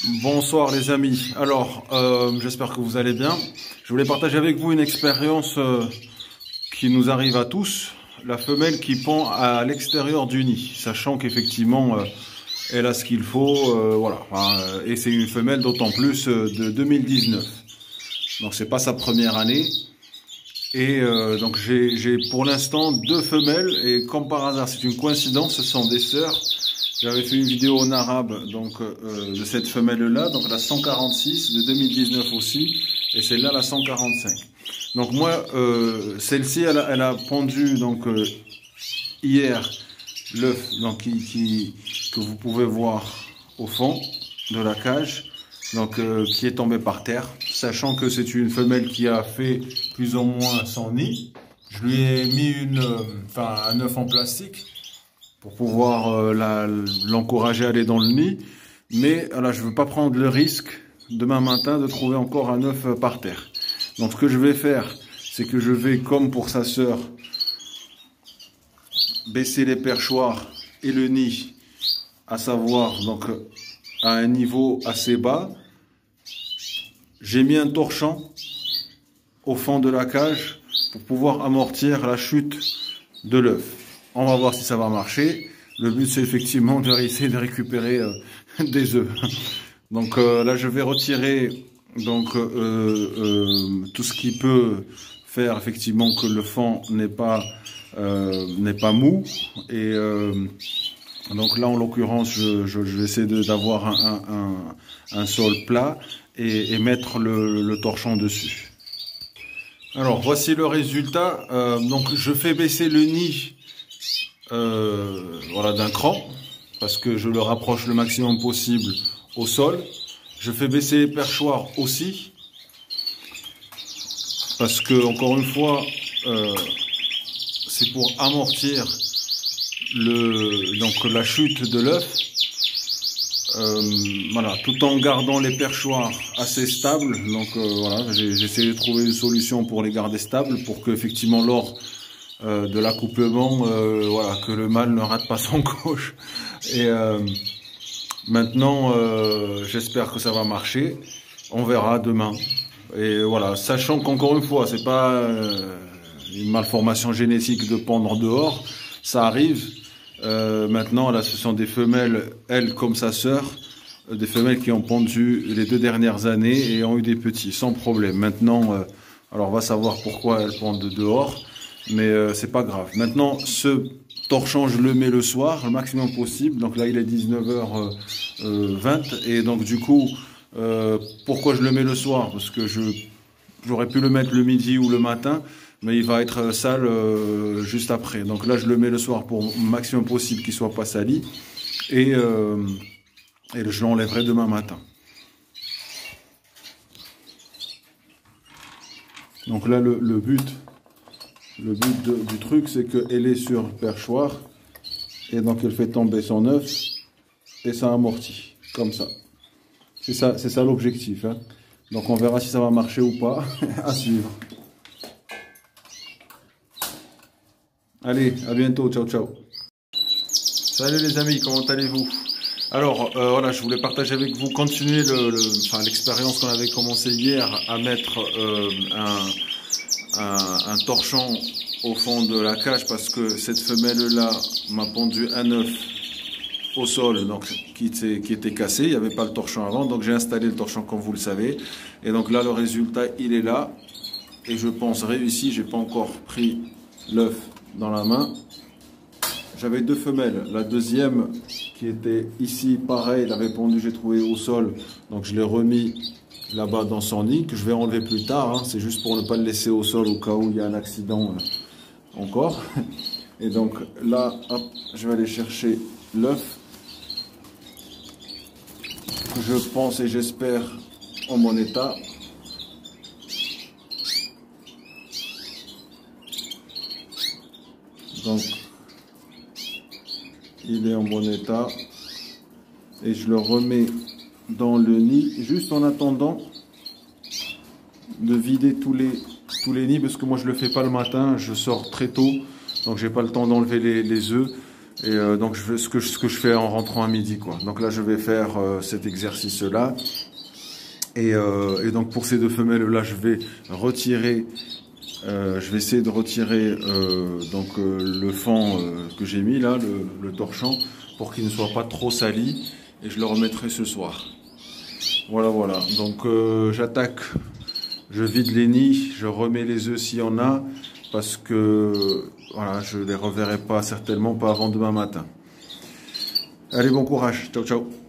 Bonsoir les amis. Alors, j'espère que vous allez bien. Je voulais partager avec vous une expérience qui nous arrive à tous. La femelle qui pond à l'extérieur du nid, sachant qu'effectivement, elle a ce qu'il faut. Voilà. Et c'est une femelle d'autant plus de 2019. Donc c'est pas sa première année. Et donc j'ai pour l'instant deux femelles. Et comme par hasard, c'est une coïncidence, ce sont des sœurs. J'avais fait une vidéo en arabe donc de cette femelle-là, donc la 146 de 2019 aussi, et celle-là la 145. Donc moi, celle-ci, elle a pondu donc hier l'œuf donc que vous pouvez voir au fond de la cage, donc qui est tombé par terre, sachant que c'est une femelle qui a fait plus ou moins son nid. Je lui ai mis un œuf en plastique pour pouvoir l'encourager à aller dans le nid. Mais là, je ne veux pas prendre le risque demain matin de trouver encore un œuf par terre. Donc ce que je vais faire, c'est que je vais, comme pour sa sœur, baisser les perchoirs et le nid, à savoir donc à un niveau assez bas. J'ai mis un torchon au fond de la cage pour pouvoir amortir la chute de l'œuf. On va voir si ça va marcher. Le but, c'est effectivement de essayer de récupérer des œufs. Donc là, je vais retirer donc tout ce qui peut faire effectivement que le fond n'est pas mou. Et donc là, en l'occurrence, je vais essayer d'avoir un sol plat et mettre le torchon dessus. Alors voici le résultat. Donc je fais baisser le nid. Voilà, d'un cran, parce que je le rapproche le maximum possible au sol. Je fais baisser les perchoirs aussi, parce que encore une fois, c'est pour amortir donc la chute de l'œuf. Voilà, tout en gardant les perchoirs assez stables. Donc voilà, j'ai essayé de trouver une solution pour les garder stables, pour que effectivement lors de l'accouplement, voilà, que le mâle ne rate pas son coche. Et maintenant, j'espère que ça va marcher. On verra demain. Et voilà, sachant qu'encore une fois, c'est pas une malformation génétique de pondre dehors, ça arrive. Maintenant, là, ce sont des femelles, elle comme sa sœur, des femelles qui ont pondu les 2 dernières années et ont eu des petits, sans problème. Maintenant, alors on va savoir pourquoi elles pondent dehors. Mais c'est pas grave. Maintenant, ce torchon, je le mets le soir, le maximum possible. Donc là, il est 19h20. Et donc, du coup, pourquoi je le mets le soir? Parce que j'aurais pu le mettre le midi ou le matin, mais il va être sale juste après. Donc là, je le mets le soir pour le maximum possible qu'il soit pas sali. Et je l'enlèverai demain matin. Donc là, le but du truc, c'est qu'elle est sur perchoir et donc elle fait tomber son œuf et ça amortit comme ça. C'est ça l'objectif. Hein. Donc on verra si ça va marcher ou pas. À suivre. Allez, à bientôt. Ciao, ciao. Salut les amis, comment allez-vous? Alors voilà, je voulais partager avec vous, continuer l'expérience qu'on avait commencé hier à mettre un torchon au fond de la cage, parce que cette femelle-là m'a pondu un œuf au sol, donc qui était cassé. Il n'y avait pas le torchon avant, donc j'ai installé le torchon comme vous le savez. Et donc là, le résultat, il est là. Et je pense réussi. J'ai pas encore pris l'œuf dans la main. J'avais deux femelles. La deuxième qui était ici, pareil, elle avait pondu, j'ai trouvé au sol. Donc je l'ai remis là-bas dans son nid, que je vais enlever plus tard. Hein. C'est juste pour ne pas le laisser au sol au cas où il y a un accident encore. Et donc là, hop, je vais aller chercher l'œuf. Je pense et j'espère en bon état. Donc, il est en bon état. Et je le remets dans le nid, juste en attendant de vider tous les nids, parce que moi je le fais pas le matin, je sors très tôt, donc j'ai pas le temps d'enlever les œufs. Et donc je fais ce que je fais en rentrant à midi, quoi. Donc là, je vais faire cet exercice-là. Et donc pour ces deux femelles-là, je vais retirer, je vais essayer de retirer le fend que j'ai mis là, le torchon, pour qu'il ne soit pas trop sali. Et je le remettrai ce soir. Voilà, voilà. Donc j'attaque, je vide les nids, je remets les œufs s'il y en a, parce que voilà, je les reverrai pas certainement pas avant demain matin. Allez, bon courage. Ciao, ciao.